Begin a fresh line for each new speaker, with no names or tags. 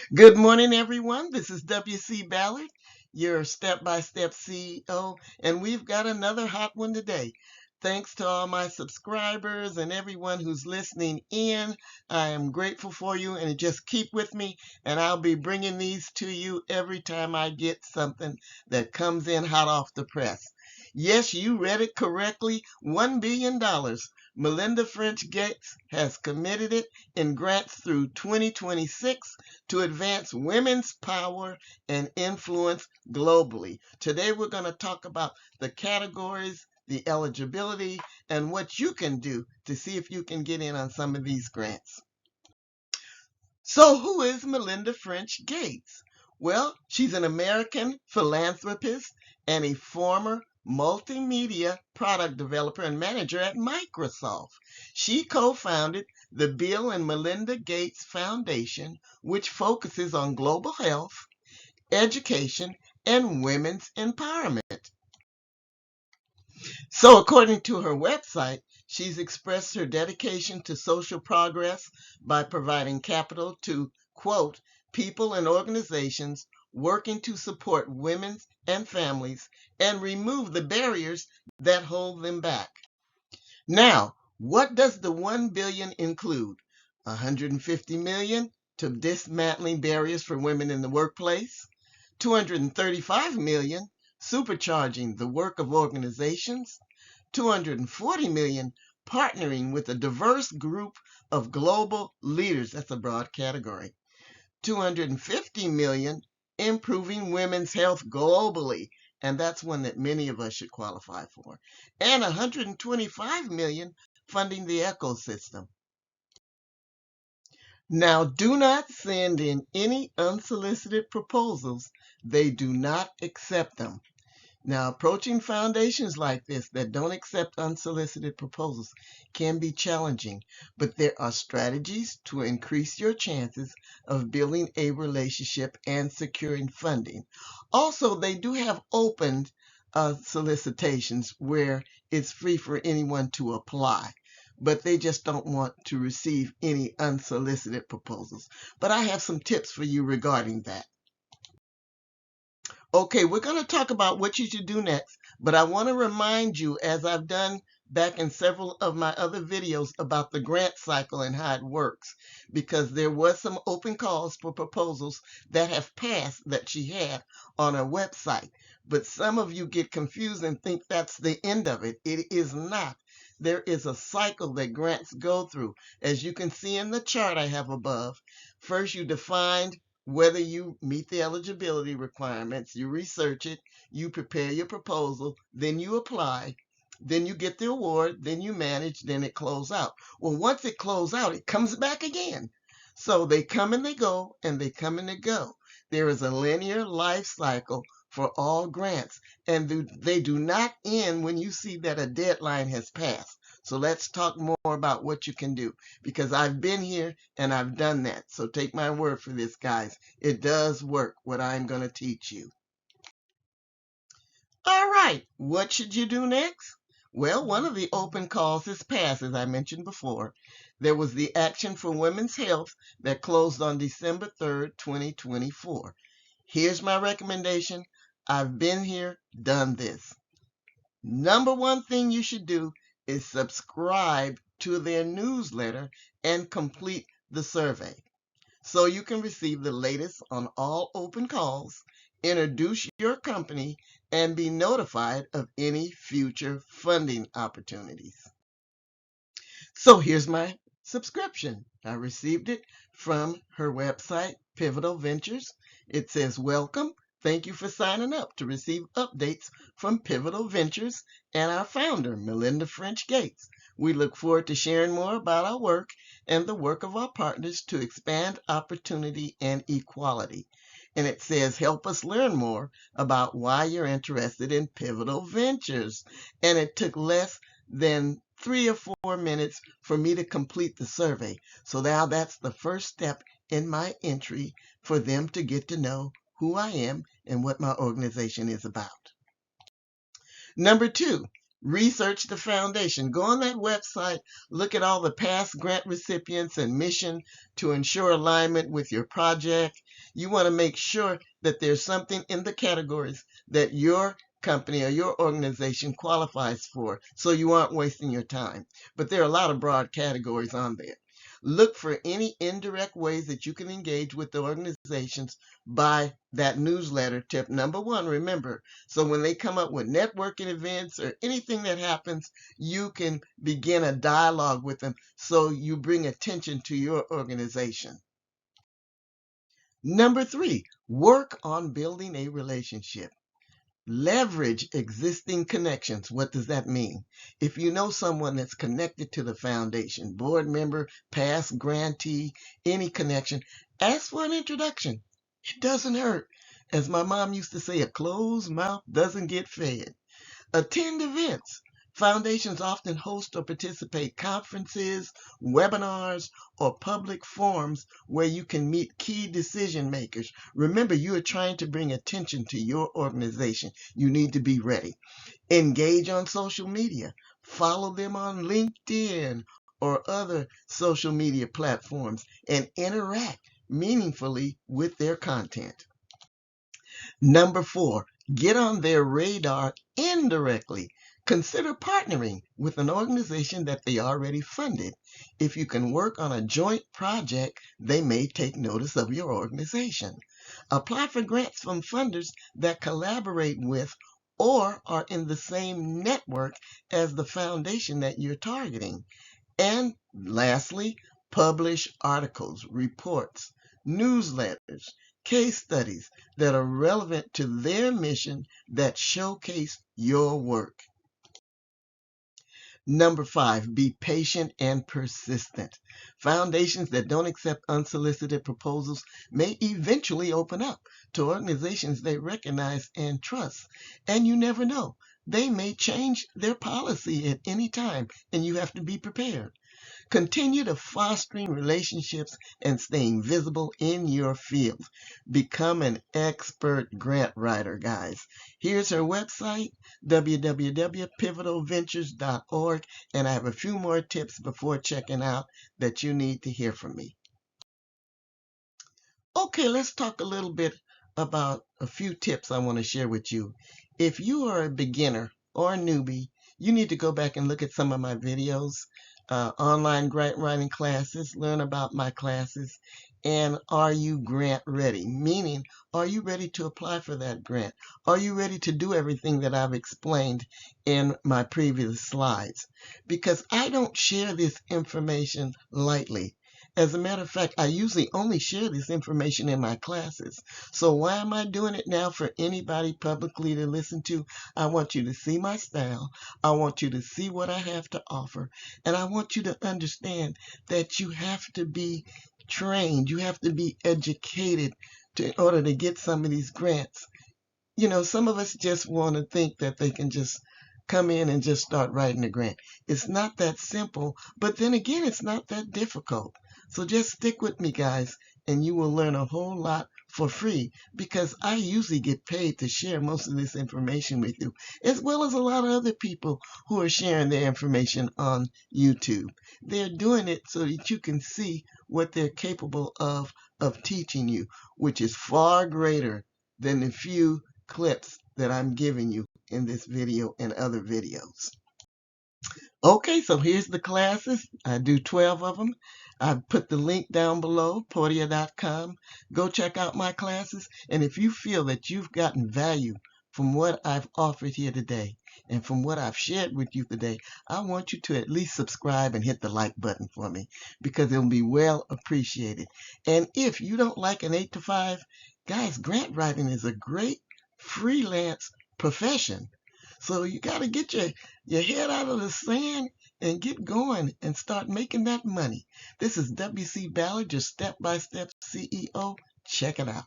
Good morning, everyone. This is W.C. Ballard, your step-by-step CEO, and we've got another hot one today. Thanks to all my subscribers and everyone who's listening in. I am grateful for you, and just keep with me, and I'll be bringing these to you every time I get something that comes in hot off the press. Yes, you read it correctly. $1 billion. Melinda French Gates has committed it in grants through 2026 to advance women's power and influence globally. Today we're going to talk about the categories, the eligibility, and what you can do to see if you can get in on some of these grants. So who is Melinda French Gates? Well, she's an American philanthropist and a former multimedia product developer and manager at Microsoft. She co-founded the Bill and Melinda Gates Foundation, which focuses on global health, education, and women's empowerment. So according to her website, she's expressed her dedication to social progress by providing capital to, quote, people and organizations working to support women and families and remove the barriers that hold them back. Now, what does the 1 billion include? 150 million to dismantling barriers for women in the workplace, 235 million supercharging the work of organizations, 240 million partnering with a diverse group of global leaders. That's a broad category. 250 million improving women's health globally, and that's one that many of us should qualify for. And 125 million funding the ecosystem. Now, do not send in any unsolicited proposals. They do not accept them. Now, approaching foundations like this that don't accept unsolicited proposals can be challenging, but there are strategies to increase your chances of building a relationship and securing funding. Also, they do have open solicitations where it's free for anyone to apply, but they just don't want to receive any unsolicited proposals. But I have some tips for you regarding that. Okay, we're going to talk about what you should do next, but I want to remind you, as I've done back in several of my other videos, about the grant cycle and how it works, because there was some open calls for proposals that have passed that she had on her website. But some of you get confused and think that's the end of it. It is not. There is a cycle that grants go through. As you can see in the chart I have above, first you defined whether you meet the eligibility requirements, you research it, you prepare your proposal, then you apply, then you get the award, then you manage, then it closes out. Well, once it closes out, it comes back again. So they come and they go, and they come and they go. There is a linear life cycle for all grants, and they do not end when you see that a deadline has passed. So let's talk more about what you can do, because I've been here and I've done that. So take my word for this, guys. It does work, what I'm going to teach you. All right, what should you do next? Well, one of the open calls is passed, as I mentioned before. There was the Action for Women's Health that closed on December 3rd, 2024. Here's my recommendation. I've been here, done this. Number one thing you should do is subscribe to their newsletter and complete the survey so you can receive the latest on all open calls, introduce your company, and be notified of any future funding opportunities. So here's my subscription. I received it from her website, Pivotal Ventures. It says, welcome. Thank you for signing up to receive updates from Pivotal Ventures and our founder, Melinda French Gates. We look forward to sharing more about our work and the work of our partners to expand opportunity and equality. And it says, help us learn more about why you're interested in Pivotal Ventures. And it took less than 3 or 4 minutes for me to complete the survey. So now that's the first step in my entry for them to get to know who I am and what my organization is about. Number 2, research the foundation. Go on that website, look at all the past grant recipients and mission to ensure alignment with your project. You want to make sure that there's something in the categories that your company or your organization qualifies for, so you aren't wasting your time. But there are a lot of broad categories on there. Look for any indirect ways that you can engage with the organizations by that newsletter tip number one, remember. So when they come up with networking events or anything that happens, you can begin a dialogue with them so you bring attention to your organization. Number three, work on building a relationship. Leverage existing connections. What does that mean? If you know someone that's connected to the foundation, board member, past grantee, any connection, ask for an introduction. It doesn't hurt. As my mom used to say, a closed mouth doesn't get fed. Attend events. Foundations often host or participate conferences, webinars, or public forums where you can meet key decision makers. Remember, you are trying to bring attention to your organization. You need to be ready. Engage on social media. Follow them on LinkedIn or other social media platforms and interact meaningfully with their content. Number four, get on their radar indirectly. Consider partnering with an organization that they already funded. If you can work on a joint project, they may take notice of your organization. Apply for grants from funders that collaborate with or are in the same network as the foundation that you're targeting. And lastly, publish articles, reports, newsletters, case studies that are relevant to their mission that showcase your work. Number five, be patient and persistent. Foundations that don't accept unsolicited proposals may eventually open up to organizations they recognize and trust. And you never know. They may change their policy at any time, and you have to be prepared. Continue to fostering relationships and staying visible in your field. Become an expert grant writer, guys. Here's her website, www.pivotalventures.org, and I have a few more tips before checking out that you need to hear from me. Okay, let's talk a little bit about a few tips I want to share with you. If you are a beginner or a newbie, you need to go back and look at some of my videos, online grant writing classes, learn about my classes, and are you grant ready? Meaning, are you ready to apply for that grant? Are you ready to do everything that I've explained in my previous slides? Because I don't share this information lightly. As a matter of fact, I usually only share this information in my classes. So why am I doing it now for anybody publicly to listen to? I want you to see my style. I want you to see what I have to offer. And I want you to understand that you have to be trained. You have to be educated in order to get some of these grants. You know, some of us just want to think that they can just come in and just start writing a grant. It's not that simple, but then again, it's not that difficult. So just stick with me, guys, and you will learn a whole lot for free, because I usually get paid to share most of this information with you, as well as a lot of other people who are sharing their information on YouTube. They're doing it so that you can see what they're capable of teaching you, which is far greater than the few clips that I'm giving you in this video and other videos. Okay, so here's the classes. I do 12 of them. I put the link down below, portia.com. Go check out my classes. And if you feel that you've gotten value from what I've offered here today and from what I've shared with you today, I want you to at least subscribe and hit the like button for me, because it'll be well appreciated. And if you don't like an 8 to 5, guys, grant writing is a great freelance profession. So you got to get your head out of the sand and get going and start making that money. This is W.C. Ballard, your step-by-step CEO. Check it out.